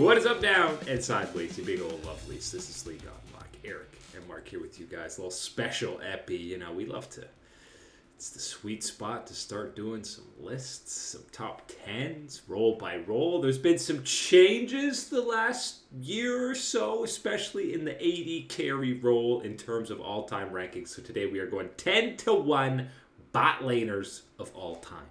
What is up, down, and sideways, you big old lovelies? This is Lee Godlock, Eric, and Mark here with you guys. A little special epi. You know, we love to. It's the sweet spot to start doing some lists, some top 10s, roll by roll. There's been some changes the last year or so, especially in the AD carry role in terms of all-time rankings. So today we are going 10-1 bot laners of all time.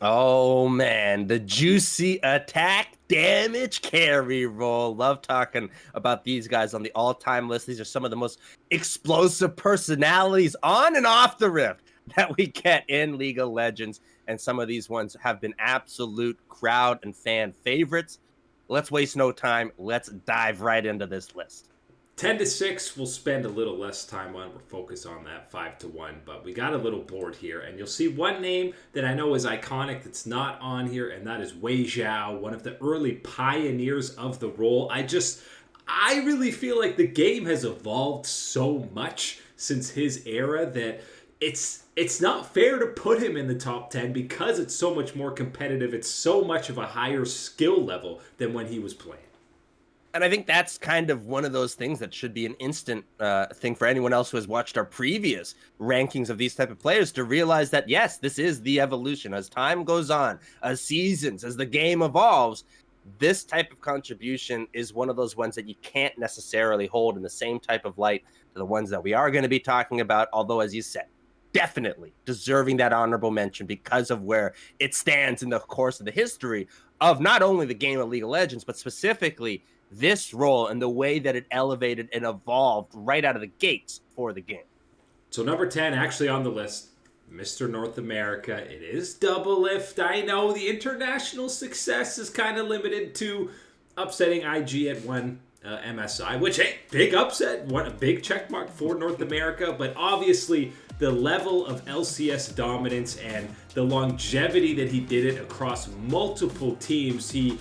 Oh man, the juicy attack damage carry roll. Love talking about these guys on the all-time list. These are some of the most explosive personalities on and off the rift that we get in League of Legends. And some of these ones have been absolute crowd and fan favorites. Let's waste no time. Let's dive right into this list. 10-6, we'll spend a little less time on. We'll focus on that 5-1, but we got a little board here, and you'll see one name that I know is iconic that's not on here, and that is Wei Zhao, one of the early pioneers of the role. I really feel like the game has evolved so much since his era that it's not fair to put him in the top 10 because it's so much more competitive. It's so much of a higher skill level than when he was playing. And I think that's kind of one of those things that should be an instant thing for anyone else who has watched our previous rankings of these type of players to realize that, yes, this is the evolution. As time goes on, as seasons, as the game evolves, this type of contribution is one of those ones that you can't necessarily hold in the same type of light to the ones that we are going to be talking about. Although, as you said, definitely deserving that honorable mention because of where it stands in the course of the history of not only the game of League of Legends, but specifically this role and the way that it elevated and evolved right out of the gates for the game. So number 10, actually on the list, Mr. North America. It is Doublelift. I know the international success is kind of limited to upsetting IG at one MSI, which, hey, big upset, what a big check mark for North America. But obviously, the level of LCS dominance and the longevity that he did it across multiple teams, he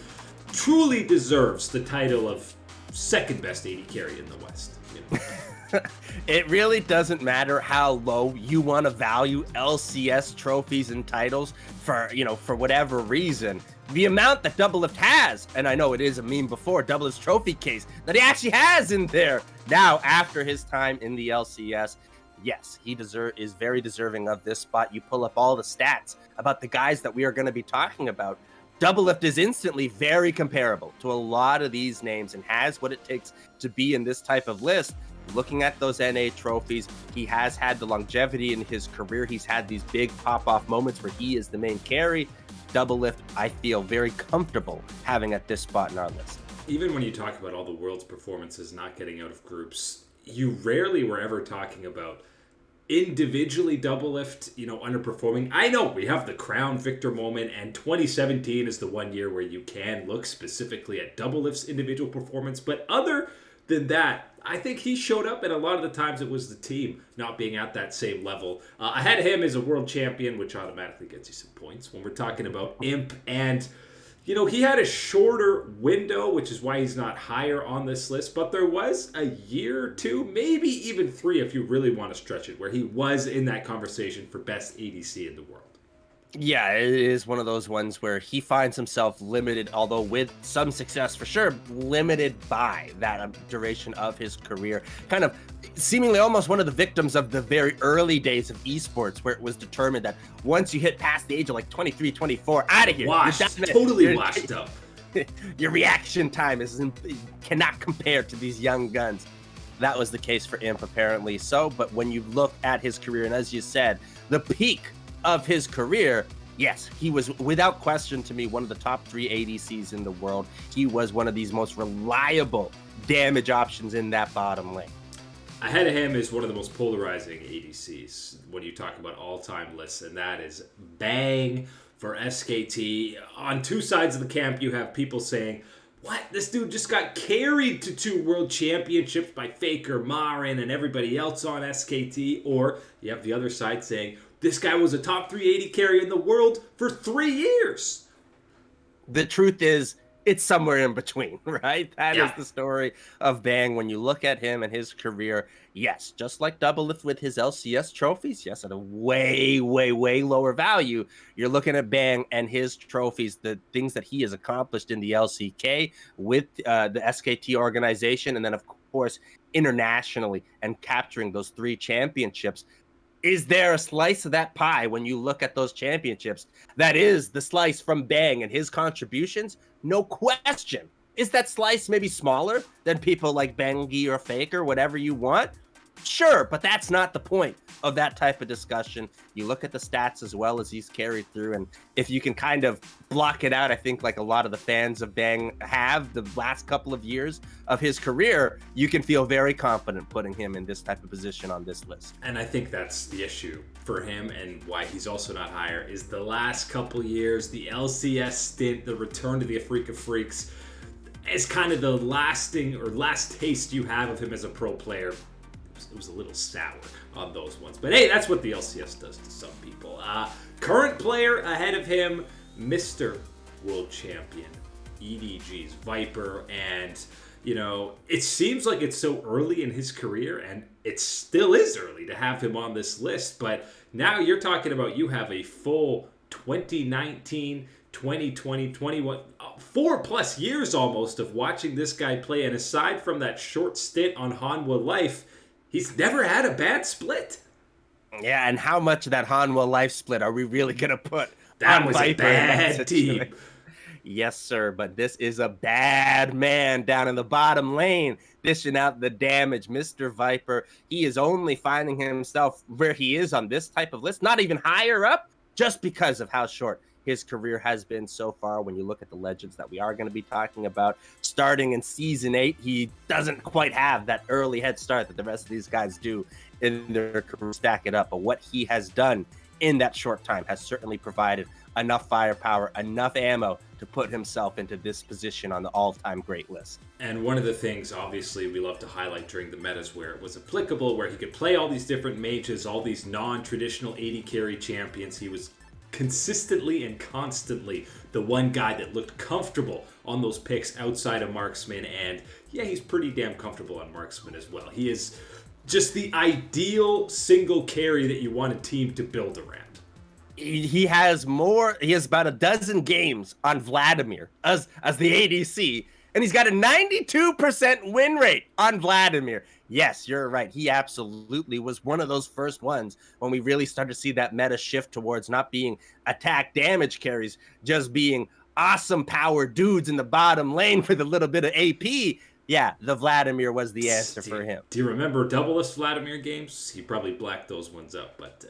truly deserves the title of second best AD carry in the West. You know? It really doesn't matter how low you want to value LCS trophies and titles for whatever reason. The amount that Doublelift has, and I know it is a meme before, Doublelift's trophy case that he actually has in there now after his time in the LCS. Yes, he is very deserving of this spot. You pull up all the stats about the guys that we are going to be talking about. Doublelift is instantly very comparable to a lot of these names and has what it takes to be in this type of list. Looking at those NA trophies, he has had the longevity in his career. He's had these big pop-off moments where he is the main carry. Doublelift, I feel very comfortable having at this spot in our list. Even when you talk about all the world's performances not getting out of groups, you rarely were ever talking about individually Doublelift, underperforming. I know we have the Crown Victor moment, and 2017 is the one year where you can look specifically at Doublelift's individual performance. But other than that, I think he showed up, and a lot of the times it was the team not being at that same level. I had him as a world champion, which automatically gets you some points when we're talking about Imp. And he had a shorter window, which is why he's not higher on this list. But there was a year or two, maybe even 3 if you really want to stretch it, where he was in that conversation for best ADC in the world. Yeah, it is one of those ones where he finds himself limited, although with some success for sure, limited by that duration of his career. Kind of seemingly almost one of the victims of the very early days of eSports, where it was determined that once you hit past the age of like 23, 24, out of here. Totally washed up. Your reaction time cannot compare to these young guns. That was the case for Imp, apparently so. But when you look at his career, and as you said, the peak of his career, yes, he was without question to me one of the top 3 ADCs in the world. He was one of these most reliable damage options in that bottom lane. Ahead of him is one of the most polarizing ADCs when you talk about all-time lists, and that is Bang for SKT. On two sides of the camp, you have people saying, what? This dude just got carried to 2 world championships by Faker, Marin, and everybody else on SKT. Or you have the other side saying, this guy was a top 3 AD carry in the world for 3 years. The truth is, It's somewhere in between, right? That is Yeah. the story of Bang. When you look at him and his career, yes, just like Doublelift with his LCS trophies, yes, at a way, way, way lower value. You're looking at Bang and his trophies, the things that he has accomplished in the LCK with the SKT organization, and then, of course, internationally and capturing those 3 championships. Is there a slice of that pie when you look at those championships that is the slice from Bang and his contributions? No question. Is that slice maybe smaller than people like Bengi or Faker, whatever you want? Sure, but that's not the point of that type of discussion. You look at the stats as well as he's carried through, and if you can kind of block it out, I think like a lot of the fans of Bang have the last couple of years of his career, you can feel very confident putting him in this type of position on this list. And I think that's the issue for him, and why he's also not higher is the last couple years, the LCS stint, the return to the Africa Freaks is kind of the lasting or last taste you have of him as a pro player. It was a little sour on those ones. But hey, that's what the LCS does to some people. Current player ahead of him, Mr. World Champion, EDG's Viper. And, you know, it seems like it's so early in his career, and it still is early to have him on this list. But now you're talking about you have a full 2019, 2020, 21, 4+ years almost of watching this guy play. And aside from that short stint on Hanwha Life, he's never had a bad split. Yeah, and how much of that Hanwha Life split are we really going to put that on was Viper? A bad team. Yes, sir, but this is a bad man down in the bottom lane, dishing out the damage. Mr. Viper, he is only finding himself where he is on this type of list, not even higher up, just because of how short his career has been so far. When you look at the legends that we are going to be talking about, starting in Season 8, he doesn't quite have that early head start that the rest of these guys do in their career. Stack it up, but what he has done in that short time has certainly provided enough firepower, enough ammo to put himself into this position on the all-time great list. And one of the things, obviously, we love to highlight during the metas where it was applicable, where he could play all these different mages, all these non-traditional AD carry champions. He was consistently and constantly the one guy that looked comfortable on those picks outside of marksman, and yeah, he's pretty damn comfortable on marksman as well. He is just the ideal single carry that you want a team to build around. He has about a dozen games on Vladimir as the ADC, and he's got a 92% win rate on Vladimir. Yes, you're right. He absolutely was one of those first ones when we really started to see that meta shift towards not being attack damage carries, just being awesome power dudes in the bottom lane with a little bit of AP. Yeah, the Vladimir was the answer for him. Do you remember Doublelist Vladimir games? He probably blacked those ones up, but...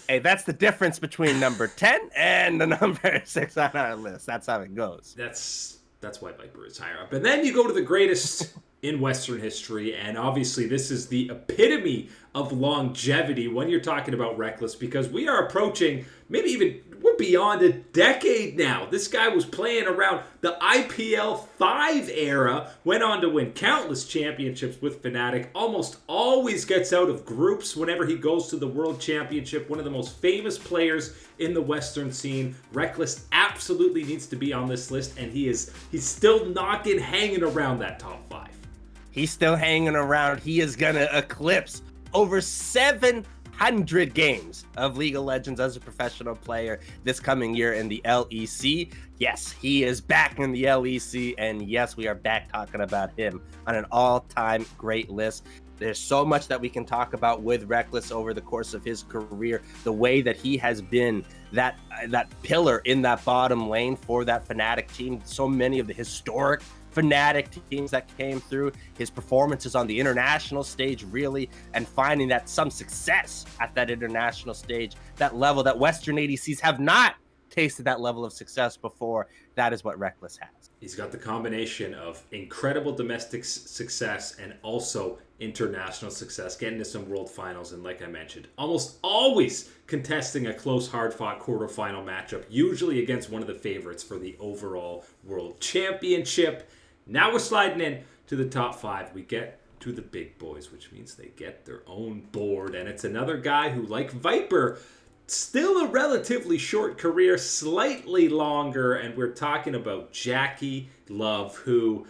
Hey, that's the difference between number 10 and the number 6 on our list. That's how it goes. That's why Viper is higher up. And then you go to the greatest in Western history, and obviously this is the epitome of longevity when you're talking about Reckless, because we are approaching, maybe even, we're beyond a decade now. This guy was playing around the IPL 5 era, went on to win countless championships with Fnatic, almost always gets out of groups whenever he goes to the World Championship, one of the most famous players in the Western scene. Reckless absolutely needs to be on this list, and he's still hanging around that top 5. He's still hanging around. He is going to eclipse over 700 games of League of Legends as a professional player this coming year in the LEC. Yes, he is back in the LEC, and yes, we are back talking about him on an all-time great list. There's so much that we can talk about with Reckless over the course of his career, the way that he has been that pillar in that bottom lane for that Fnatic team. So many of the historic Fnatic teams that came through, his performances on the international stage really, and finding that some success at that international stage, that level that Western ADCs have not tasted that level of success before. That is what Reckless has. He's got the combination of incredible domestic success and also international success, getting to some world finals, and like I mentioned, almost always contesting a close, hard-fought quarterfinal matchup, usually against one of the favorites for the overall world championship. Now we're sliding in to the top 5. We get to the big boys, which means they get their own board, and it's another guy who, like Viper, still a relatively short career, slightly longer, and we're talking about Jackie Love, who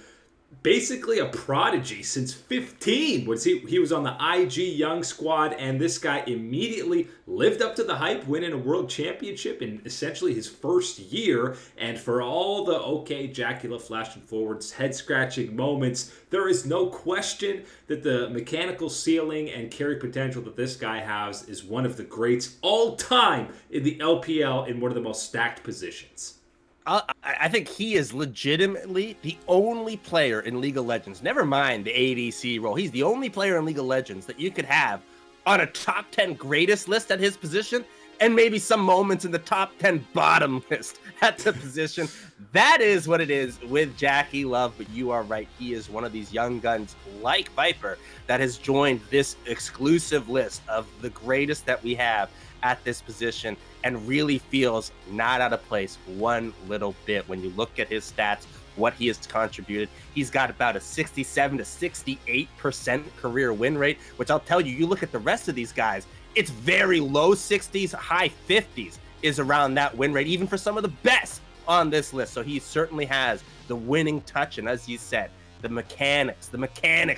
basically a prodigy since 15. He was on the IG Young squad, and this guy immediately lived up to the hype, winning a world championship in essentially his first year. And for all the Jackie Love flashing forwards, head scratching moments, there is no question that the mechanical ceiling and carry potential that this guy has is one of the greats all time in the LPL in one of the most stacked positions. I think he is legitimately the only player in League of Legends, never mind the ADC role. He's the only player in League of Legends that you could have on a top 10 greatest list at his position and maybe some moments in the top 10 bottom list at the position. That is what it is with Jackie Love, but you are right. He is one of these young guns like Viper that has joined this exclusive list of the greatest that we have at this position, and really feels not out of place one little bit when you look at his stats, what he has contributed. He's got about a 67 to 68% career win rate, which I'll tell you, you look at the rest of these guys, it's very low 60s, high 50s is around that win rate, even for some of the best on this list. So he certainly has the winning touch, and as you said, the mechanics,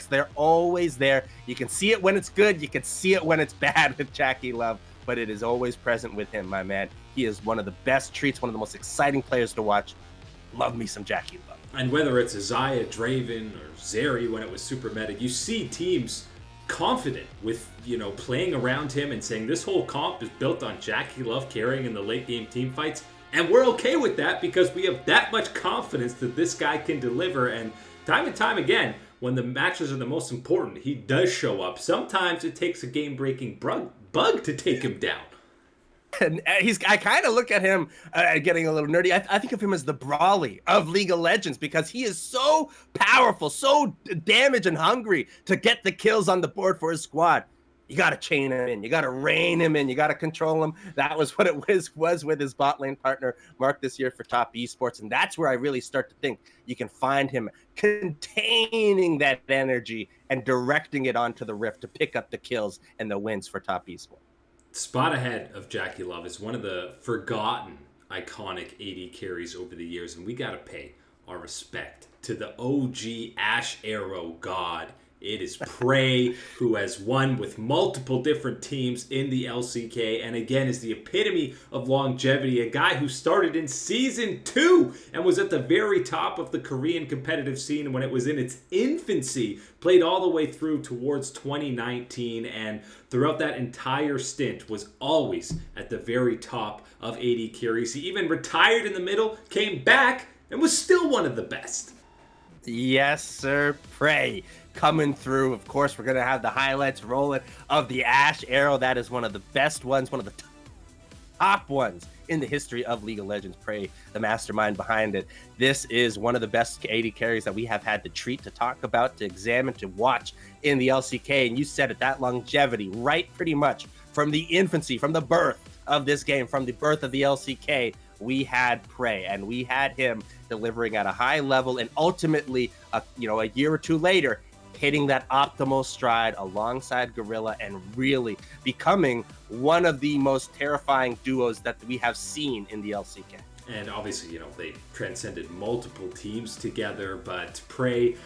they're always there. You can see it when it's good, you can see it when it's bad with Jackie Love, but it is always present with him, my man. He is one of the best treats, one of the most exciting players to watch. Love me some Jackie Love. And whether it's Isaiah, Draven, or Zeri when it was super meta, you see teams confident with, playing around him and saying this whole comp is built on Jackie Love carrying in the late game team fights. And we're okay with that because we have that much confidence that this guy can deliver. And time again, when the matches are the most important, he does show up. Sometimes it takes a game-breaking bug to take him down. And I kind of look at him getting a little nerdy. I think of him as the Brawly of League of Legends because he is so powerful, so damage and hungry to get the kills on the board for his squad. You got to chain him in. You got to rein him in. You got to control him. That was what it was with his bot lane partner, Mark, this year for top eSports. And that's where I really start to think you can find him containing that energy and directing it onto the Rift to pick up the kills and the wins for top eSports. Spot ahead of Jackie Love is one of the forgotten iconic AD carries over the years. And we got to pay our respect to the OG Ash Arrow god. It is Prey, who has won with multiple different teams in the LCK, and again is the epitome of longevity. A guy who started in Season 2 and was at the very top of the Korean competitive scene when it was in its infancy, played all the way through towards 2019, and throughout that entire stint was always at the very top of AD carries. He even retired in the middle, came back, and was still one of the best. Yes, sir. Prey coming through. Of course, we're going to have the highlights rolling of the Ash Arrow. That is one of the best ones, one of the top ones in the history of League of Legends. Prey, the mastermind behind it. This is one of the best AD carries that we have had to treat, to talk about, to examine, to watch in the LCK. And you said it, that longevity, right pretty much from the infancy, from the birth of this game, from the birth of the LCK, we had Prey, and we had him delivering at a high level, and ultimately, a year or two later, hitting that optimal stride alongside Gorilla and really becoming one of the most terrifying duos that we have seen in the LCK. And obviously, they transcended multiple teams together, but Prey,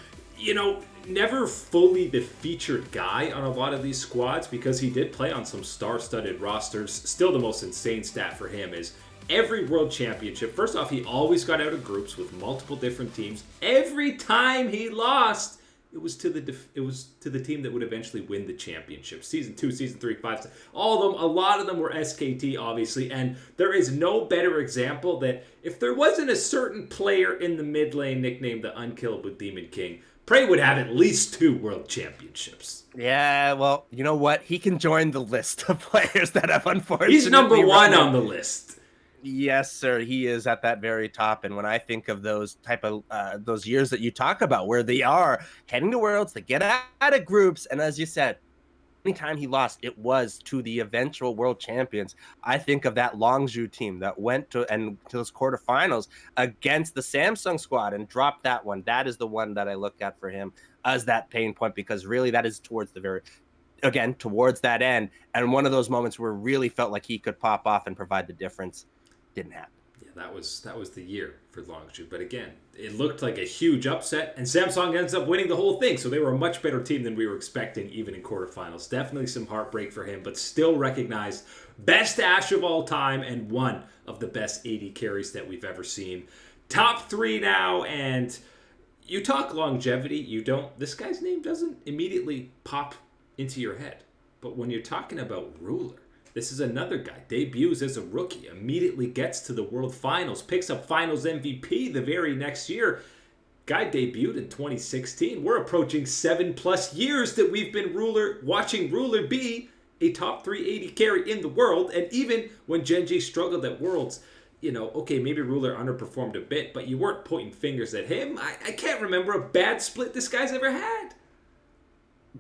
never fully the featured guy on a lot of these squads because he did play on some star-studded rosters. Still, the most insane stat for him is every world championship. First off, he always got out of groups with multiple different teams. Every time he lost, it was to the team that would eventually win the championship. Season 2, Season 3, 5, all of them, a lot of them were SKT, obviously, and there is no better example that if there wasn't a certain player in the mid lane nicknamed the Unkillable Demon King, Prey would have at least 2 world championships. Yeah, well, you know what? He can join the list of players that have unfortunately... He's number 1 on the list. Yes, sir. He is at that very top. And when I think of those type of those years that you talk about, where they are heading to Worlds, they get out of groups, and as you said, anytime he lost, it was to the eventual world champions. I think of that Longzhu team that went to those quarterfinals against the Samsung squad and dropped that one. That is the one that I look at for him as that pain point, because really that is towards the very again, towards that end. And one of those moments where really felt like he could pop off and provide the difference didn't happen. Yeah, that was the year for Longzhu. But again, it looked like a huge upset, and Samsung ends up winning the whole thing. So they were a much better team than we were expecting, even in quarterfinals. Definitely some heartbreak for him, but still recognized best Ashe of all time and one of the best AD carries that we've ever seen. Top 3 now, and you talk longevity, you don't. This guy's name doesn't immediately pop into your head. But when you're talking about Ruler, this is another guy. Debuts as a rookie, immediately gets to the World Finals, picks up Finals MVP the very next year. Guy debuted in 2016. We're approaching 7+ years that we've been watching Ruler be a top 3 AD carry in the world. And even when Gen G struggled at Worlds, okay, maybe Ruler underperformed a bit, but you weren't pointing fingers at him. I can't remember a bad split this guy's ever had.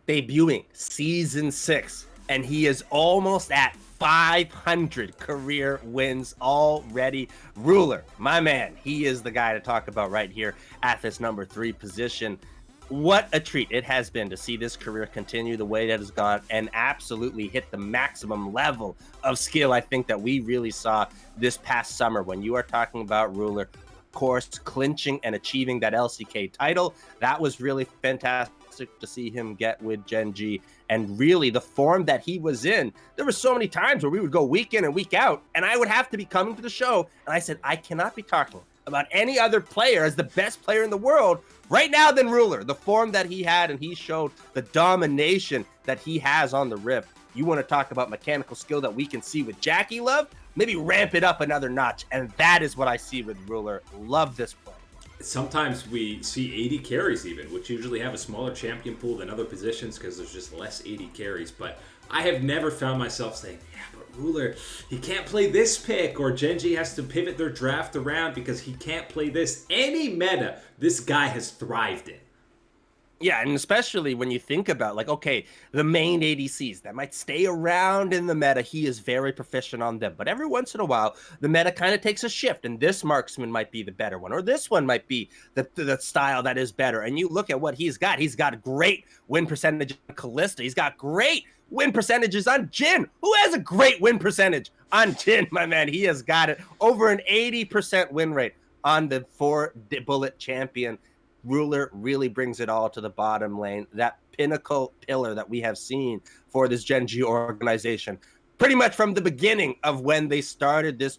Debuting season 6, and he is almost at 500 career wins already. Ruler, my man, he is the guy to talk about right here at this number 3 position. What a treat it has been to see this career continue the way that has gone and absolutely hit the maximum level of skill I think that we really saw this past summer. When you are talking about Ruler, of course, clinching and achieving that LCK title, that was really fantastic to see him get with Gen G. And really the form that he was in, there were so many times where we would go week in and week out, and I would have to be coming to the show, and I said, I cannot be talking about any other player as the best player in the world right now than Ruler. The form that he had, and he showed the domination that he has on the Rift. You want to talk about mechanical skill that we can see with Jackie Love? Maybe ramp it up another notch, and that is what I see with Ruler. Love this play. Sometimes we see AD carries even, which usually have a smaller champion pool than other positions because there's just less AD carries. But I have never found myself saying, yeah, but Ruler, he can't play this pick, or Gen G has to pivot their draft around because he can't play this. Any meta this guy has thrived in. Yeah, and especially when you think about, like, okay, the main ADCs that might stay around in the meta, he is very proficient on them. But every once in a while, the meta kind of takes a shift, and this marksman might be the better one, or this one might be the style that is better. And you look at what he's got. He's got great win percentage on Kalista. He's got great win percentages on Jhin. Who has a great win percentage on Jhin, my man? He has got it. Over an 80% win rate on the 4-bullet champion. Ruler really brings it all to the bottom lane. That pinnacle pillar that we have seen for this Gen G organization, pretty much from the beginning of when they started this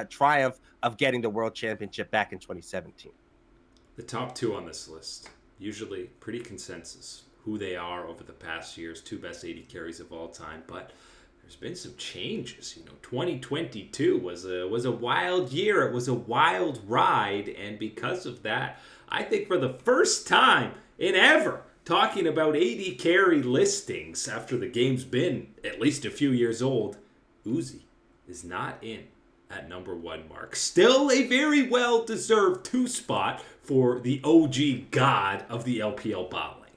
triumph of getting the World Championship back in 2017. The top 2 on this list, usually pretty consensus, who they are over the past years, 2 best AD carries of all time, but there's been some changes. 2022 was a wild year. It was a wild ride, and because of that, I think for the first time in ever talking about AD carry listings after the game's been at least a few years old, Uzi is not in at number 1 mark. Still a very well-deserved 2 spot for the OG god of the LPL bot lane.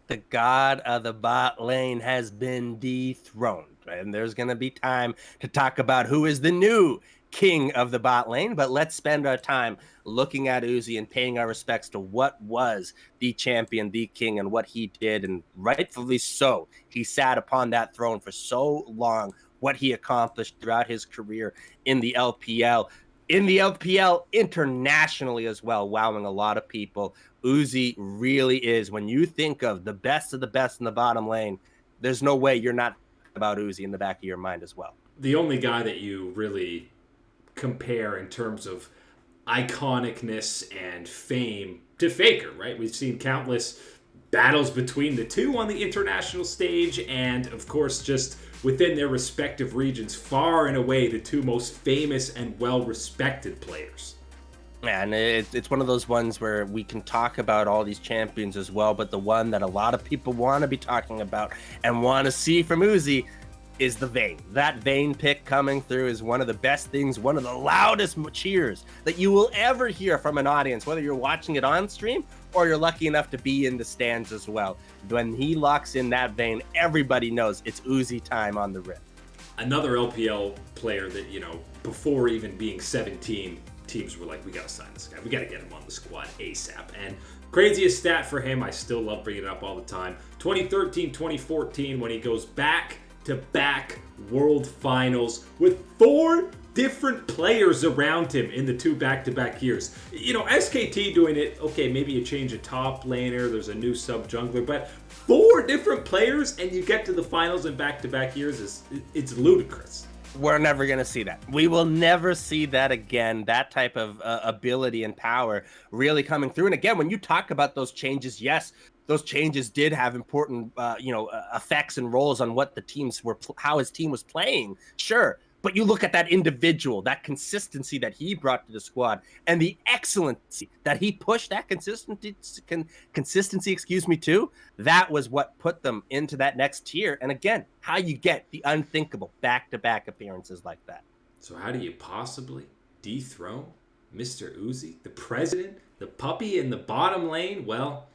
The god of the bot lane has been dethroned. And there's going to be time to talk about who is the new king of the bot lane, but let's spend our time looking at Uzi and paying our respects to what was the champion, the king, and what he did, and rightfully so. He sat upon that throne for so long, what he accomplished throughout his career in the LPL, internationally as well, wowing a lot of people. Uzi really is, when you think of the best in the bottom lane, there's no way you're not about Uzi in the back of your mind as well. The only guy that you really compare in terms of iconicness and fame to Faker, right? We've seen countless battles between the two on the international stage, and of course just within their respective regions, far and away the 2 most famous and well-respected players. And it's one of those ones where we can talk about all these champions as well, but the one that a lot of people want to be talking about and want to see from Uzi is the Vayne. That Vayne pick coming through is one of the best things, one of the loudest cheers that you will ever hear from an audience, whether you're watching it on stream or you're lucky enough to be in the stands as well. When he locks in that Vayne, everybody knows it's Uzi time on the Rift. Another LPL player that, before even being 17, teams were like, we got to sign this guy. We got to get him on the squad ASAP. And craziest stat for him, I still love bringing it up all the time, 2013, 2014, when he goes back-to-back World Finals with 4 different players around him in the 2 back-to-back years. You know, SKT doing it, okay, maybe you change a top laner, there's a new sub-jungler, but 4 different players and you get to the finals in back-to-back years, it's ludicrous. We're never going to see that. We will never see that again, that type of ability and power really coming through. And again, when you talk about those changes, yes, those changes did have important, effects and roles on what the teams were, how his team was playing. Sure. But you look at that individual, that consistency that he brought to the squad, and the excellency that he pushed that consistency, too. That was what put them into that next tier. And again, how you get the unthinkable back-to-back appearances like that. So how do you possibly dethrone Mr. Uzi, the president, the puppy in the bottom lane? Well,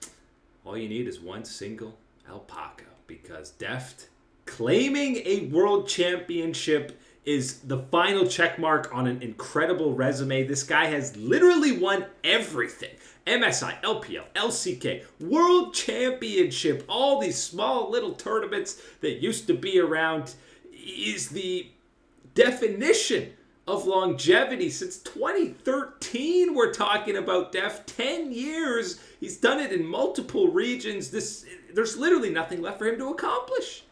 all you need is one single alpaca, because Deft claiming a world championship is the final check mark on an incredible resume. This guy has literally won everything. MSI, LPL, LCK, World Championship, all these small little tournaments that used to be around, is the definition of longevity. Since 2013, we're talking about Def. 10 years. He's done it in multiple regions. There's literally nothing left for him to accomplish.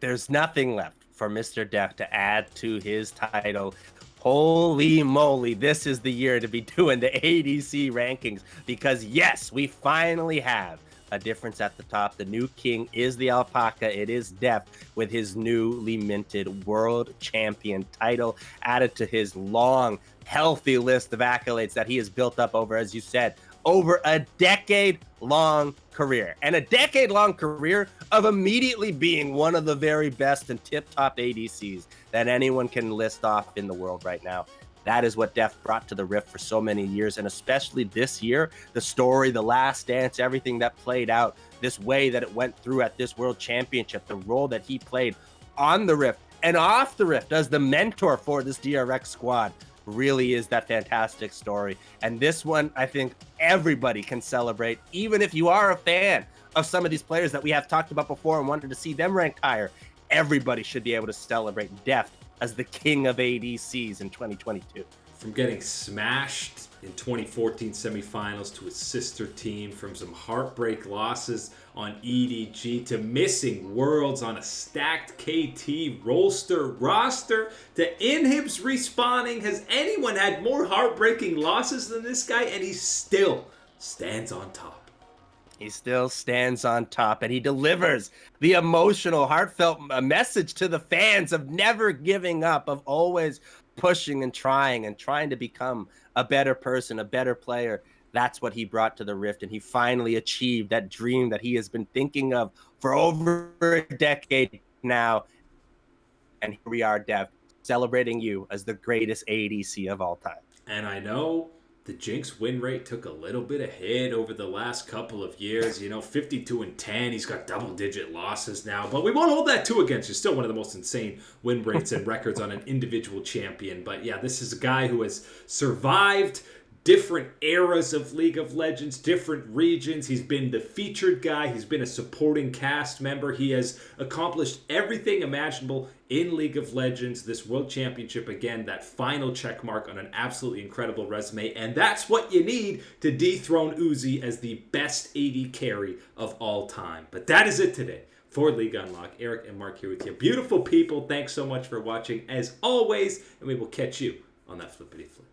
There's nothing left for Mr. Def to add to his title. Holy moly, this is the year to be doing the ADC rankings, because yes, we finally have a difference at the top. The new king is the alpaca. It is Def with his newly minted world champion title added to his long, healthy list of accolades that he has built up over, as you said, over a decade-long career. And a decade-long career of immediately being one of the very best and tip-top ADCs that anyone can list off in the world right now. That is what Def brought to the Rift for so many years, and especially this year, the story, the last dance, everything that played out, this way that it went through at this World Championship, the role that he played on the Rift and off the Rift as the mentor for this DRX squad, really is that fantastic story. And this one, I think everybody can celebrate, even if you are a fan of some of these players that we have talked about before and wanted to see them ranked higher. Everybody should be able to celebrate Deft as the king of ADCs in 2022. From getting smashed in 2014 semifinals to his sister team, from some heartbreak losses on EDG to missing worlds on a stacked KT roster to Inhibs respawning. Has anyone had more heartbreaking losses than this guy? And he still stands on top. He still stands on top, and he delivers the emotional, heartfelt message to the fans of never giving up, of always pushing and trying to become a better person, a better player. That's what he brought to the Rift, and he finally achieved that dream that he has been thinking of for over a decade now. And here we are, Dev, celebrating you as the greatest ADC of all time. And I know the Jinx win rate took a little bit of hit over the last couple of years. 52-10. He's got double-digit losses now. But we won't hold that too against you. Still one of the most insane win rates and records on an individual champion. But yeah, this is a guy who has survived different eras of League of Legends, different regions. He's been the featured guy. He's been a supporting cast member. He has accomplished everything imaginable in League of Legends. This World Championship, again, that final check mark on an absolutely incredible resume. And that's what you need to dethrone Uzi as the best AD carry of all time. But that is it today for League Unlock. Eric and Mark here with you. Beautiful people, thanks so much for watching as always. And we will catch you on that flippity flip.